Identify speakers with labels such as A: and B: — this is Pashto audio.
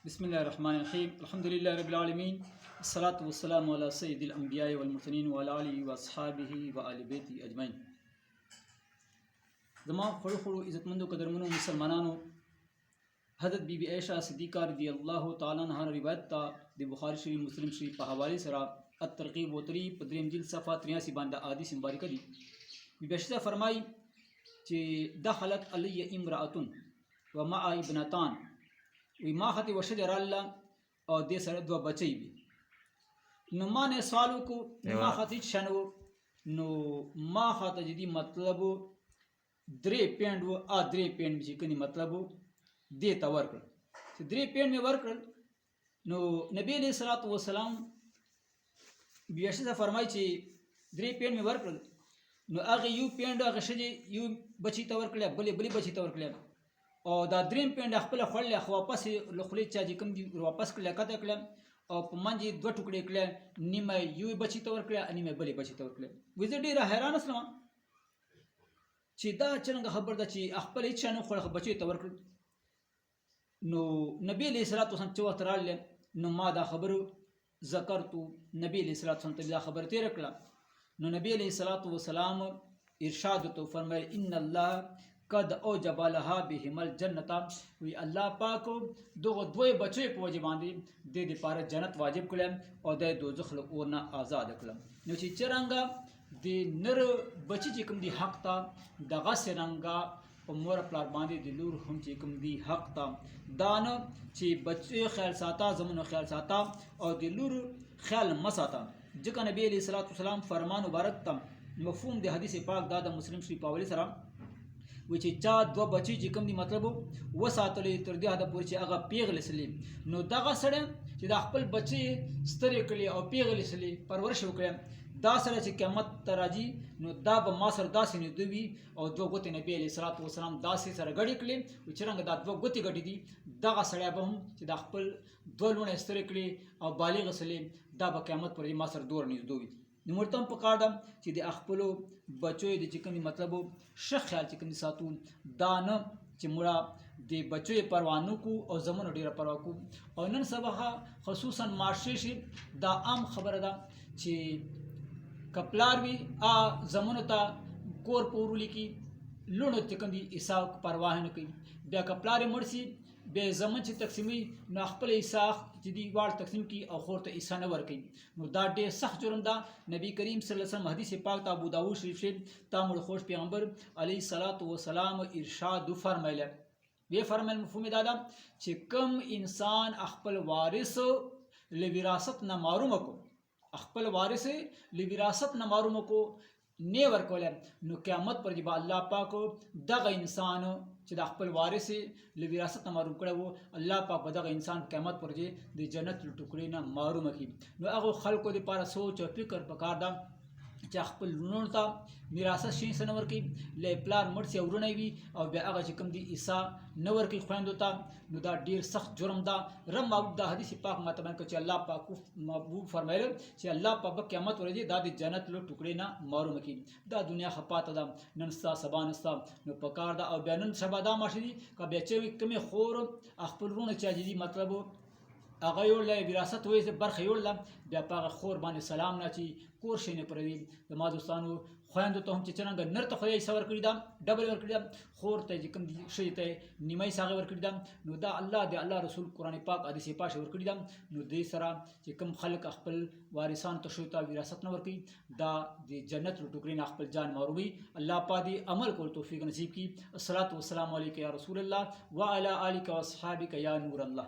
A: بسم الله الرحمن الرحيم الحمد لله رب العالمين الصلاة والسلام على سيد الأنبياء والمرسلين وعلى آله وأصحابه وآل بيته أجمعين. زما خړو عزتمندو قدرمنو مسلمانانو، حضرت بی بی عائشہ صدیقہ رضی اللہ تعالیٰ عنہ روایت تا د بخاری شریف مسلم شریف په حواله سره الترغیب و ترغیب په دریم جلد صفحه 83 باندې احادیث مبارکه دي. بی بی عائشہ فرمایي چې دخلت علی امرأة ومع ابنتان، وی ما خطی وشد رالا او دې سره دوه بچی وي. نو ما نه سوال وکړو ما خطی شنو نو ما خطه جدي مطلب درې پینډ و ا درې پینډ چې کني مطلب دې تا ورکړ چې درې پینډ مې ورکړ. نو نبی علیہ الصلوۃ والسلام بیا څه فرمایي چې درې پینډ مې ورکړ، نو هغه یو پینډ هغه شجه یو بچی تا ورکړل، بلې بچی تا ورکړل، او دا دریم پینډ خپل خړل خو واپس لخلې چا چې کوم دی واپس کړل کته کړل او په منځ دوه ټوکړې کړل، نیمه یو بچی ته ورکړل نیمه بلې بچی ته ورکړل. وې زه ډېره حیران شوم چې دا څنګه خبر ده چې خپل هیڅ نه خو بچی ته ورکړل. نو نبی علیہ الصلوۃ والسلام چې وخت راغله نو ما دا خبرو ذکرتو نبی علیہ الصلوۃ والسلام ته دا خبر تیر کړه. نو نبی علیہ الصلوۃ والسلام ارشاد تو فرمایي ان الله قد اوجب لها بهم الجنت، وی الله پاک دغه دوی بچي په وجه باندې د دې لپاره جنت واجب کړل او د دوزخ له اورنه آزاد کړل. نو چې چرنګا د نر بچي چې کوم دی حق تا دغه سرنګا په مور پلار باندې د لور هم چې کوم دی حق تا دان چې بچي خیال ساته زمونو خیال ساته او د لور خیال مساته. ځکه نبی علیہ الصلوۃ والسلام فرمان مبارک تم مفهوم د حدیث پاک دا د مسلم شریف په حواله سره و چې چا دوه بچی چې کوم دی مطلب وساتلې تر دې حده پورې چې هغه پیغلې سلی، نو دغه سړی چې د خپل بچی سترې کړي او پیغلې سلی پرورش وکړي، دا سره چې قیامت ته راځي نو دا به ما سره داسې نه دوي او دوه ګوتې نبی علیہ الصلوۃ والسلام داسې سره ګډې کړي چې څنګه دا دوه ګوتې ګډې دي دغه سړی به هم چې د خپل دوه لوڼې سترې کړي او بالغ سلی دا به قیامت پر ما سره دور نه دوي. نو مرته په کار ده چې د خپلو بچو د چې کوم مطلب ښه خیال چې کوم ساتو دا نه چې موږ د بچو پروانو کو او زمونو ډیره پروا کو. او نن سبا خصوصا معاشره شي دا عام خبره ده چې کپلار وی زمونو ته کور پورولي کی لونو چې کوم دي حساب پروا نه کوي، بیا کپلار مرسي به زمون چې تقسیمي نو خپل حساب چې دی وړ تقسیم کی او خور ته حصہ نه ورکي، نو دا ډېر سخت جرم ده. نبی کریم صلی الله علیه وسلم حدیث پاک ته ابو داود شریف شریف تامل خوش پیغمبر علیه الصلاۃ والسلام ارشاد فرمایله، وی فرمایل مفهوم دا ده چې کم انسان خپل وارث لوراثت نه محروم کو، خپل وارث لوراثت نه محروم کو نه ورکول، نو قیامت پر جب الله پاک دغه انسان چې د خپل وارث له وراثت نه محروم کړی وو الله پاک به دغه انسان قیامت پر د جنت له ټوکړې نه محروم کړي. نو هغه خلکو دپاره سوچ او فکر پکار ده چې خپل لوڼو ته میراثت شي څه نه ورکوي، له پلار مړ سي ورونه وي او بیا هغه چې کوم دي حصه نه ورکوي خویندو ته، نو دا ډېر سخت جرم ده. رب محبوب دا حدیث پاک ماته بیان کړ چې الله پاک محبوب فرمایل چې الله پاک به قیامت ورځ دا د جنت له ټوکړې نه محروم کړي. دا دنیا خپاته ده، نن ستا سبا نستا، نو پکار ده او بیا نن سبا دا ماشي دي که بیا چې کومې خور خپل وروڼه چا دي مطلب هغه یوړله وراثت وایي برخه یوړله، بیا په هغه خور باندې سلام نه چې کور شي نه پروي. زما دوستانو خویندو ته هم چې څرنګه نر ته خدای حصه ورکړي ده ډبل ورکړي ده، خور ته چې کوم ښځې ته نیمه حصه هغه ورکړي ده، نو دا الله د الله رسول قرآن پاک حدیث پاک ورکړي ده. نو دې سره چې کوم خلک خپل وارثان ته ښځو ته وراثت نه ورکوي دا د جنت له ټوکرې نه خپل جان محروموي. الله پاک دې عمل کول توفیق نصیب کړي. الصلاۃ والسلام علیک یا رسول الله وعلی آلک واصحابک یا نور الله.